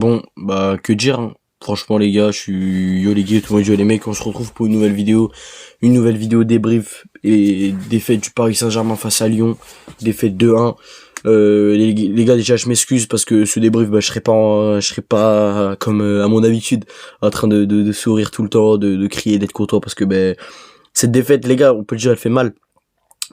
Bon, bah, que dire, hein. Franchement, les gars, je suis yo les gars, tout le monde yo les mecs, on se retrouve pour une nouvelle vidéo débrief et défaite du Paris Saint-Germain face à Lyon, défaite 2-1. Les gars, déjà, je m'excuse parce que ce débrief, bah, je serai pas comme à mon habitude, en train de sourire tout le temps, de crier, d'être content parce que, ben, cette défaite, les gars, on peut le dire, elle fait mal.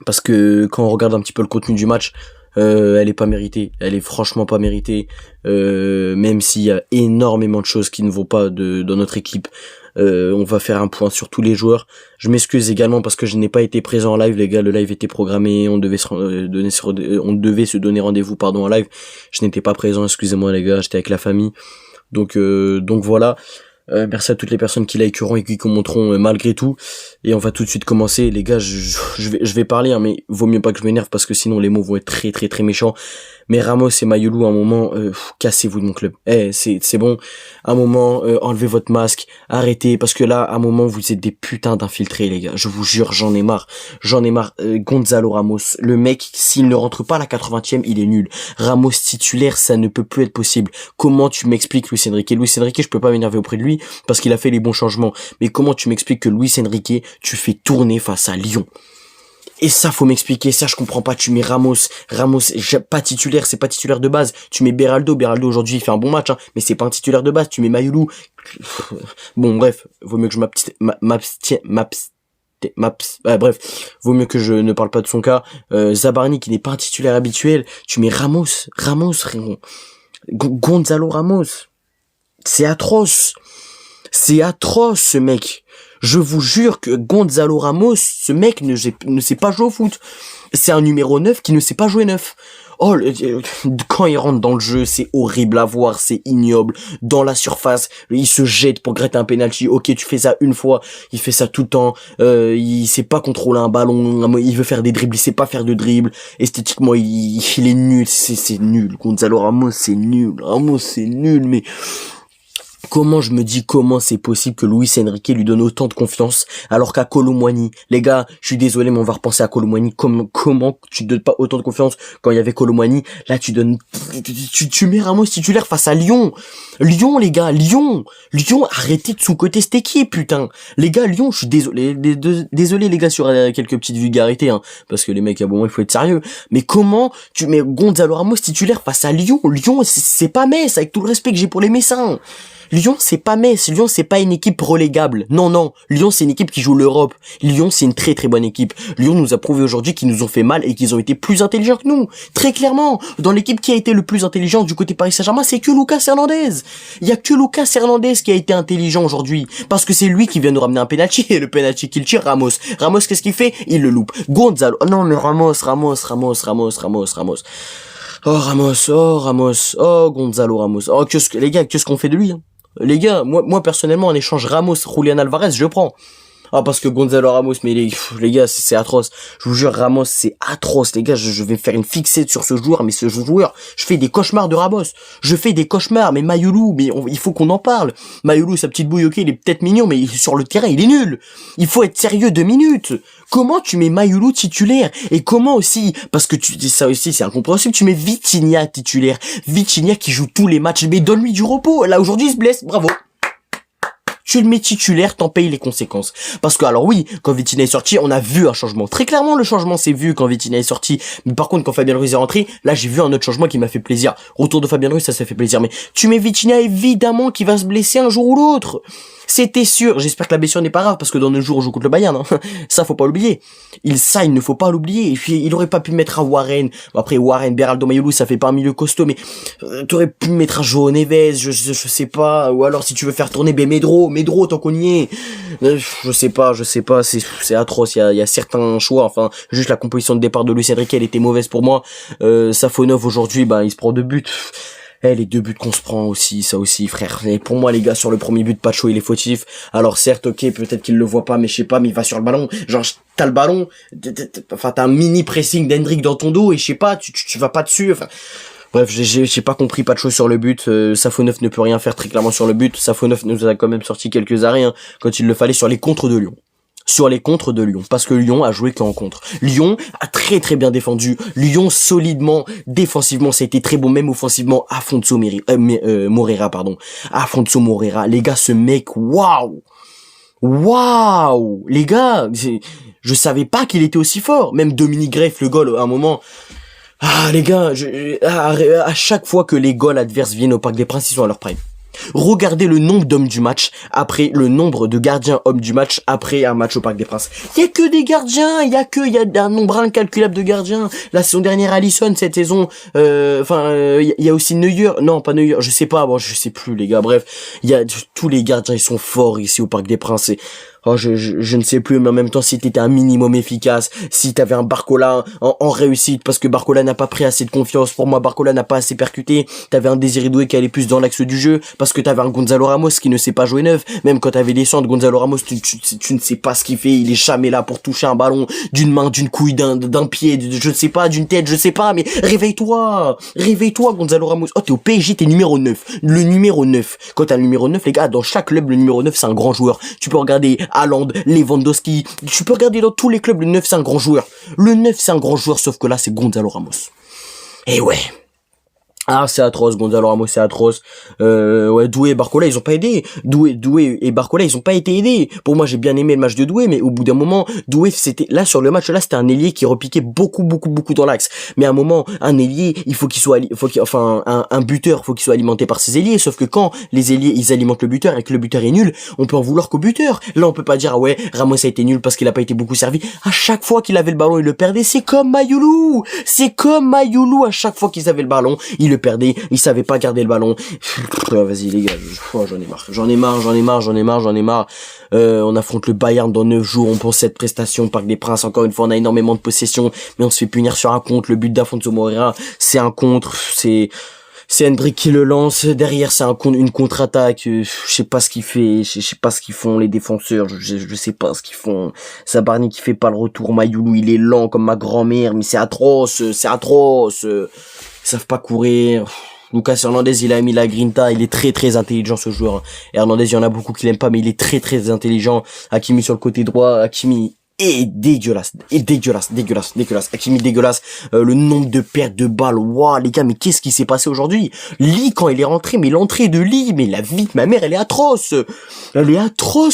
Parce que quand on regarde un petit peu le contenu du match, elle est pas méritée, elle est franchement pas méritée, même s'il y a énormément de choses qui ne vont pas dans notre équipe. On va faire un point sur tous les joueurs. Je m'excuse également parce que je n'ai pas été présent en live, les gars. Le live était programmé, on devait se donner rendez-vous, pardon, en live. Je n'étais pas présent, excusez-moi les gars, j'étais avec la famille. Donc voilà. Merci à toutes les personnes qui likeront et qui commenteront malgré tout. Et on va tout de suite commencer. Les gars, je vais parler, hein, mais vaut mieux pas que je m'énerve parce que sinon les mots vont être très très très méchants. Mais Ramos et Mayulu, à un moment, cassez-vous de mon club. C'est bon. À un moment, enlevez votre masque, arrêtez, parce que là, à un moment, vous êtes des putains d'infiltrés, les gars. Je vous jure, j'en ai marre. Gonzalo Ramos, le mec, s'il ne rentre pas à la 80e, il est nul. Ramos titulaire, ça ne peut plus être possible. Comment tu m'expliques Luis Enrique? Luis Enrique, je peux pas m'énerver auprès de lui parce qu'il a fait les bons changements. Mais comment tu m'expliques que Luis Enrique, tu fais tourner face à Lyon? Et ça, faut m'expliquer, ça, je comprends pas. Tu mets Ramos, pas titulaire, c'est pas titulaire de base. Tu mets Beraldo aujourd'hui, il fait un bon match, hein, mais c'est pas un titulaire de base. Tu mets Mayulu. Bon, bref, vaut mieux que je vaut mieux que je ne parle pas de son cas. Zabarni, qui n'est pas un titulaire habituel. Tu mets Ramos, Gonzalo Ramos. C'est atroce, ce mec. Je vous jure que Gonzalo Ramos, ce mec ne sait pas jouer au foot. C'est un numéro 9 qui ne sait pas jouer 9. Oh, quand il rentre dans le jeu, c'est horrible à voir, c'est ignoble. Dans la surface, il se jette pour gratter un penalty. Ok, tu fais ça une fois, il fait ça tout le temps. Il sait pas contrôler un ballon, il veut faire des dribbles, il sait pas faire de dribble. Esthétiquement, il est nul, c'est nul. Gonzalo Ramos, c'est nul. Mais comment c'est possible que Luis Enrique lui donne autant de confiance alors qu'à Kolo Muani, les gars, je suis désolé mais on va repenser à Kolo Muani. Comment tu donnes pas autant de confiance quand il y avait Kolo Muani? Là tu mets Ramos titulaire face à Lyon. Les gars, Lyon, arrêtez de sous-coter cette équipe, putain. Les gars, Lyon, je suis désolé, désolé les gars sur quelques petites vulgarités, hein, parce que les mecs, bon, il faut être sérieux. Mais comment tu mets Gonzalo Ramos titulaire face à Lyon? Lyon, c'est pas Metz, avec tout le respect que j'ai pour les Messins. Lyon, c'est pas Metz. Lyon, c'est pas une équipe relégable. Non. Lyon, c'est une équipe qui joue l'Europe. Lyon, c'est une très très bonne équipe. Lyon nous a prouvé aujourd'hui qu'ils nous ont fait mal et qu'ils ont été plus intelligents que nous. Très clairement. Dans l'équipe qui a été le plus intelligent du côté Paris Saint-Germain, c'est que Lucas Hernandez. Il y a que Lucas Hernandez qui a été intelligent aujourd'hui. Parce que c'est lui qui vient nous ramener un penalty. Et le penalty qu'il tire, Ramos. Ramos, qu'est-ce qu'il fait? Il le loupe. Gonzalo. Oh non, mais Ramos. Oh Ramos. Oh Gonzalo Ramos. Oh, les gars, qu'est-ce qu'on fait de lui, hein? Les gars, moi personnellement, en échange Ramos, Julian Alvarez, je prends. Ah, parce que Gonzalo Ramos, mais les gars, c'est atroce. Je vous jure, Ramos, c'est atroce, les gars. Je vais faire une fixette sur ce joueur, mais ce joueur, je fais des cauchemars de Ramos. Je fais des cauchemars, mais Mayulu, il faut qu'on en parle. Mayulu, sa petite bouille, ok, il est peut-être mignon, mais sur le terrain, il est nul. Il faut être sérieux 2 minutes. Comment tu mets Mayulu titulaire? Et comment aussi, parce que ça aussi, c'est incompréhensible, tu mets Vitinha titulaire. Vitinha qui joue tous les matchs, mais donne-lui du repos. Là, aujourd'hui, il se blesse, bravo. Tu le mets titulaire, t'en payes les conséquences. Parce que, alors oui, quand Vitinha est sorti, on a vu un changement. Très clairement, le changement s'est vu quand Vitinha est sorti. Mais par contre, quand Fabien Ruiz est rentré, là, j'ai vu un autre changement qui m'a fait plaisir. Retour de Fabien Ruiz, ça fait plaisir. Mais tu mets Vitinha, évidemment, qui va se blesser un jour ou l'autre. C'était sûr. J'espère que la blessure n'est pas grave, parce que dans 2 jours, on joue contre le Bayern, hein. Ça, faut pas l'oublier. Il ne faut pas l'oublier. Et puis, il aurait pas pu mettre un Warren. Après, Warren, Beraldo, Mayulu, ça fait pas un milieu costaud, mais t'aurais pu mettre un João Neves, je sais pas. Ou alors, si tu veux faire tourner, Medro, tant qu'on y est. Je sais pas, c'est atroce. Il y a certains choix, enfin, juste la composition de départ de Luis Enrique, elle était mauvaise pour moi. Safonov, aujourd'hui, il se prend 2 buts. Les 2 buts qu'on se prend aussi, ça aussi, frère. Et pour moi, les gars, sur le premier but, Pacho, il est fautif. Alors, certes, ok, peut-être qu'il le voit pas, mais je sais pas, mais il va sur le ballon. Genre, t'as le ballon, enfin, t'as un mini pressing d'Hendrick dans ton dos, et je sais pas, tu vas pas dessus, enfin. Bref, j'ai pas compris Pacho sur le but. Safonov ne peut rien faire très clairement sur le but. Safonov nous a quand même sorti quelques arrêts, hein, quand il le fallait sur les contres de Lyon. sur les contres de Lyon, parce que Lyon a joué qu'en contre. Lyon a très très bien défendu. Lyon solidement, défensivement, ça a été très bon, même offensivement. Moreira, pardon. Afonso Moreira, les gars, ce mec, waouh, les gars, je savais pas qu'il était aussi fort. Même Dominique Greff, le goal, à un moment. Ah les gars, à chaque fois que les goals adverses viennent au Parc des Princes, ils sont à leur prime. Regardez le nombre d'hommes du match après le nombre de gardiens hommes du match après un match au Parc des Princes. Il y a que des gardiens, il y a un nombre incalculable de gardiens. La saison dernière, Alisson, cette saison, il y a aussi Neuer, non pas Neuer, je sais pas, bon je sais plus les gars. Bref, il y a tous les gardiens, ils sont forts ici au Parc des Princes. Je ne sais plus, mais en même temps, si t'étais un minimum efficace, si t'avais un Barcola en réussite, parce que Barcola n'a pas pris assez de confiance, pour moi, Barcola n'a pas assez percuté, t'avais un Désiré Doué qui allait plus dans l'axe du jeu, parce que t'avais un Gonzalo Ramos qui ne sait pas jouer neuf, même quand t'avais des centres, Gonzalo Ramos, tu ne sais pas ce qu'il fait, il est jamais là pour toucher un ballon d'une main, d'une couille, d'un pied, je ne sais pas, d'une tête, je sais pas, mais réveille-toi, Gonzalo Ramos. Oh, t'es au PSG, t'es numéro 9, le numéro 9. Quand t'as le numéro 9, les gars, dans chaque club, le numéro 9, c'est un grand joueur. Tu peux regarder Haaland, Lewandowski, tu peux regarder dans tous les clubs, le 9 c'est un grand joueur. Le 9 c'est un grand joueur, sauf que là c'est Gonzalo Ramos. Et ouais. Ah, c'est atroce, Gonzalo Ramos, c'est atroce. Doué et Barcola, ils ont pas aidé. Doué et Barcola, ils ont pas été aidés. Pour moi, j'ai bien aimé le match de Doué, mais au bout d'un moment, Doué, là, sur le match, là, c'était un ailier qui repiquait beaucoup dans l'axe. Mais à un moment, un ailier, un buteur, faut qu'il soit alimenté par ses ailiers. Sauf que quand les ailiers, ils alimentent le buteur et que le buteur est nul, on peut en vouloir qu'au buteur. Là, on peut pas dire, ah ouais, Ramos a été nul parce qu'il a pas été beaucoup servi. À chaque fois qu'il avait le ballon, il le perdait. C'est comme Mayoulou, à chaque fois qu'ils avaient le ballon, il le perdait, il savait pas garder le ballon. Vas-y les gars, j'en ai marre. On affronte le Bayern dans 9 jours, on pense cette prestation au Parc des Princes, encore une fois on a énormément de possession, mais on se fait punir sur un contre. Le but d'Afonso Moreira, c'est un contre, c'est Hendrick qui le lance, derrière c'est une contre-attaque, je sais pas ce qu'il fait, je sais pas ce qu'ils font les défenseurs, je sais pas ce qu'ils font. Sabarni qui fait pas le retour, Mayoulou il est lent comme ma grand-mère, mais c'est atroce, ils savent pas courir. Lucas Hernandez, il a mis la grinta, il est très très intelligent ce joueur. Hernandez, il y en a beaucoup qui l'aiment pas, mais il est très très intelligent. Hakimi sur le côté droit, Hakimi est dégueulasse. Hakimi dégueulasse. Le nombre de pertes de balles, waouh les gars, mais qu'est-ce qui s'est passé aujourd'hui? Lee, quand il est rentré, mais l'entrée de Lee, mais la vie de ma mère, elle est atroce,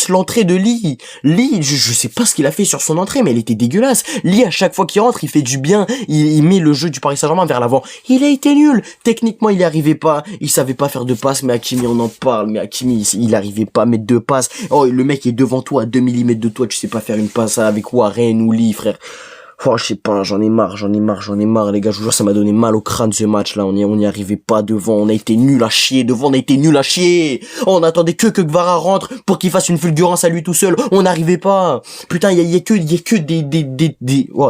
l'entrée de Lee. Lee, je sais pas ce qu'il a fait sur son entrée, mais elle était dégueulasse. Lee, à chaque fois qu'il rentre, il fait du bien, il met le jeu du Paris Saint-Germain vers l'avant. Il a été nul. Techniquement, il y arrivait pas, il savait pas faire de passes, mais Hakimi, on en parle, mais Hakimi, il arrivait pas à mettre de passes. Oh, le mec est devant toi, à 2 mm de toi, tu sais pas faire une passe avec Warren ou Lee, frère. Oh, je sais pas, j'en ai marre, les gars, je vous jure, ça m'a donné mal au crâne, ce match, là, on y arrivait pas devant, on a été nul à chier, on attendait que Gvara rentre pour qu'il fasse une fulgurance à lui tout seul, on n'arrivait pas, putain, il y a que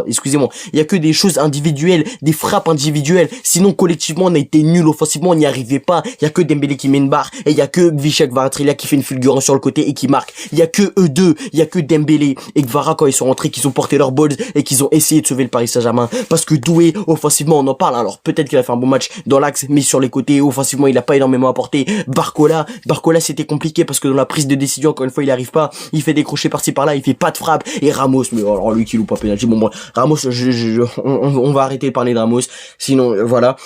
excusez-moi, il y a que des choses individuelles, des frappes individuelles, sinon, collectivement, on a été nul offensivement, on n'y arrivait pas, il y a que Dembélé qui met une barre, et il y a que Visca Kvaratskhelia qui fait une fulgurance sur le côté et qui marque, il y a que eux deux, il y a que Dembélé et Gvara quand ils sont rentrés, qu'ils ont porté leur balls et qu'ils ont essayé de sauver le Paris Saint-Germain, parce que Doué offensivement on en parle, alors peut-être qu'il a fait un bon match dans l'axe, mais sur les côtés offensivement il a pas énormément apporté. Barcola c'était compliqué parce que dans la prise de décision encore une fois il arrive pas, il fait des crochets par-ci par-là, il fait pas de frappe. Et Ramos, mais alors lui qui loupe pas penalty, bon Ramos, on va arrêter de parler de Ramos, sinon voilà.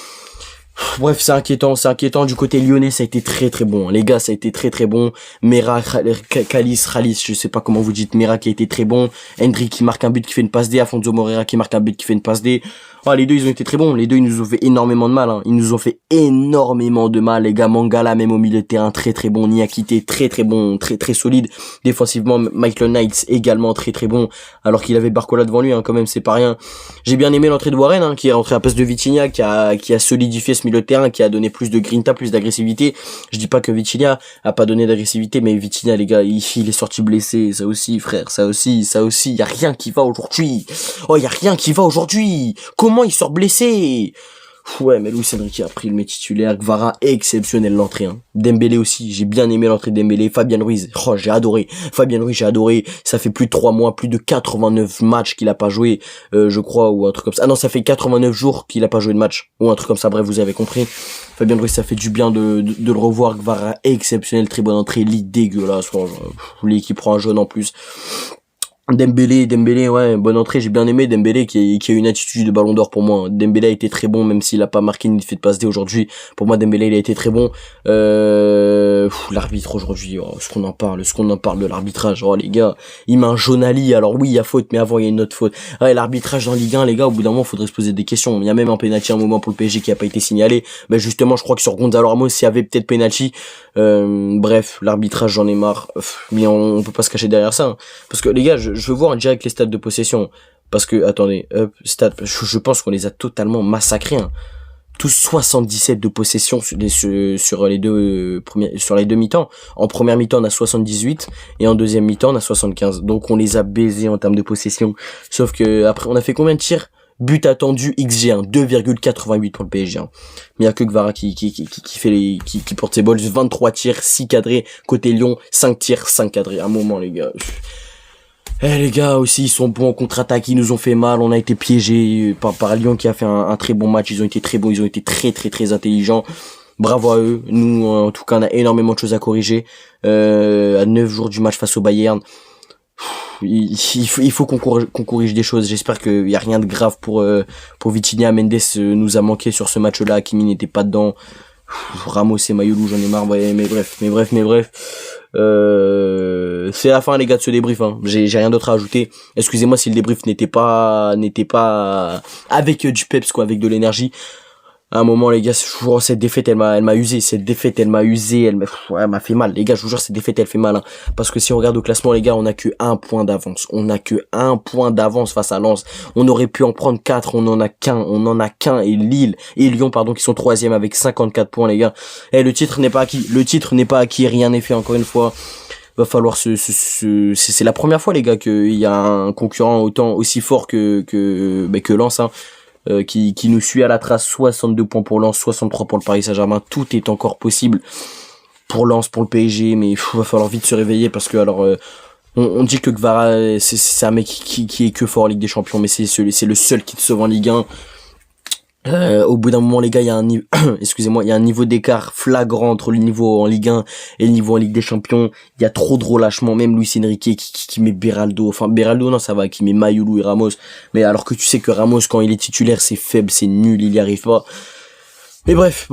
Bref, c'est inquiétant. Du côté lyonnais, ça a été très très bon. Les gars, ça a été très très bon. Mera, Khalis, je sais pas comment vous dites, Mera qui a été très bon. Hendrick qui marque un but qui fait une passe D. Afonso Moreira qui marque un but qui fait une passe D. Oh, les deux, ils ont été très bons. Les deux, ils nous ont fait énormément de mal, hein. Ils nous ont fait énormément de mal, les gars. Mangala, même au milieu de terrain, très très bon. Niakité, très très bon, très très solide. Défensivement, Michael Knight, également très très bon. Alors qu'il avait Barcola devant lui, hein, quand même, c'est pas rien. J'ai bien aimé l'entrée de Warren, hein, qui est rentré à la place de Vitinha, qui a solidifié ce milieu de terrain, qui a donné plus de grinta, plus d'agressivité. Je dis pas que Vitinha a pas donné d'agressivité, mais Vitinha, les gars, il est sorti blessé. Ça aussi, frère, ça aussi. Y a rien qui va aujourd'hui. Oh, y a rien qui va aujourd'hui. Comment il sort blessé? Ouais, mais Luis Enrique a pris le mec titulaire. Gvara, exceptionnel l'entrée, hein. Dembélé aussi, j'ai bien aimé l'entrée de Dembélé. Fabien Ruiz, oh, j'ai adoré. Ça fait plus de 3 mois, plus de 89 matchs qu'il a pas joué, je crois, ou un truc comme ça. Ah non, ça fait 89 jours qu'il a pas joué de match, ou un truc comme ça, bref, vous avez compris. Fabien Ruiz, ça fait du bien de le revoir. Gvara, exceptionnel, très bonne entrée. Lit dégueulasse, Lit qui prend un jaune en plus. Dembélé, ouais, bonne entrée, j'ai bien aimé Dembélé qui a une attitude de ballon d'or pour moi. Dembélé a été très bon, même s'il a pas marqué ni fait de passe D aujourd'hui. Pour moi, Dembélé, il a été très bon. L'arbitre aujourd'hui, oh, ce qu'on en parle de l'arbitrage. Oh, les gars, il met un jaune à Lee. Alors oui, il y a faute, mais avant, il y a une autre faute. Ouais, l'arbitrage dans Ligue 1, les gars, au bout d'un moment, faudrait se poser des questions. Il y a même un penalty à un moment pour le PSG qui a pas été signalé. Mais justement, je crois que sur Gonzalo Ramos, il y avait peut-être penalty. Bref, l'arbitrage, j'en ai marre. Mais on peut pas se cacher derrière ça, hein. Parce que les gars, je veux voir en direct les stats de possession. Parce que, attendez, stats, je pense qu'on les a totalement massacrés, hein. Tous 77 de possession sur les deux sur les deux mi-temps. En première mi-temps, on a 78 et en deuxième mi-temps, on a 75. Donc on les a baisés en termes de possession. Sauf que après, on a fait combien de tirs? But attendu XG1, 2,88 pour le PSG. Hein. Mais il y a que Gvara qui porte ses balls, 23 tirs, 6 cadrés. Côté Lyon, 5 tirs, 5 cadrés. Un moment, les gars. Les gars aussi, ils sont bons en contre-attaque, ils nous ont fait mal, on a été piégés par Lyon qui a fait un très bon match, ils ont été très bons, ils ont été très très très intelligents. Bravo à eux. Nous, en tout cas, on a énormément de choses à corriger. À 9 jours du match face au Bayern, il faut qu'on corrige des choses. J'espère qu'il y a rien de grave pour Vitinha. Mendes nous a manqué sur ce match-là. Hakimi n'était pas dedans. Ramos et Mayulu, j'en ai marre. Ouais, mais bref. C'est la fin, les gars, de ce débrief, hein. J'ai rien d'autre à ajouter. Excusez-moi si le débrief n'était pas avec du peps, quoi, avec de l'énergie. À un moment, les gars, je vous jure, cette défaite, elle m'a usé. Elle m'a fait mal. Les gars, je vous jure, cette défaite, elle fait mal, hein. Parce que si on regarde au classement, les gars, on a que 1 point d'avance. On a que 1 point d'avance face à Lens. On aurait pu en prendre 4, on en a qu'un. Et Lyon, pardon, qui sont 3e avec 54 points, les gars. Le titre n'est pas acquis. Rien n'est fait, encore une fois. Va falloir c'est la première fois, les gars, qu'il y a un concurrent aussi fort que Lens, hein. Qui nous suit à la trace. 62 points pour Lens, 63 pour le Paris Saint-Germain. Tout est encore possible pour Lens, pour le PSG, mais il va falloir vite se réveiller parce que alors on dit que Gvara c'est un mec qui est que fort en Ligue des Champions, mais c'est le seul qui te sauve en Ligue 1. Au bout d'un moment, les gars, il y a un niveau, excusez-moi, il y a un niveau d'écart flagrant entre le niveau en Ligue 1 et le niveau en Ligue des Champions. Il y a trop de relâchement, même Luis Enrique qui met Beraldo, non, ça va, qui met Mayulu et Ramos. Mais alors que tu sais que Ramos, quand il est titulaire, c'est faible, c'est nul, il y arrive pas. Mais bref,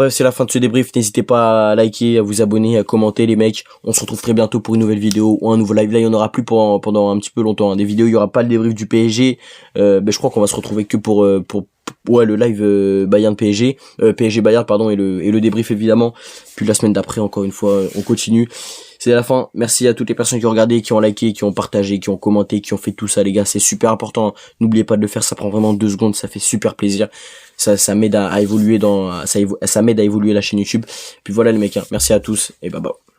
c'est la fin de ce débrief. N'hésitez pas à liker, à vous abonner, à commenter, les mecs. On se retrouve très bientôt pour une nouvelle vidéo ou un nouveau live. Là, il y en aura plus pendant un petit peu longtemps, hein. Des vidéos, il y aura pas le débrief du PSG. Je crois qu'on va se retrouver que pour le live Bayern PSG, PSG Bayern, pardon, et le débrief évidemment. Puis la semaine d'après, encore une fois, on continue. C'est la fin. Merci à toutes les personnes qui ont regardé, qui ont liké, qui ont partagé, qui ont commenté, qui ont fait tout ça, les gars. C'est super important. N'oubliez pas de le faire. Ça prend vraiment 2 secondes. Ça fait super plaisir. Ça m'aide à évoluer ça m'aide à évoluer la chaîne YouTube. Puis voilà, les mecs, hein. Merci à tous et bye bye.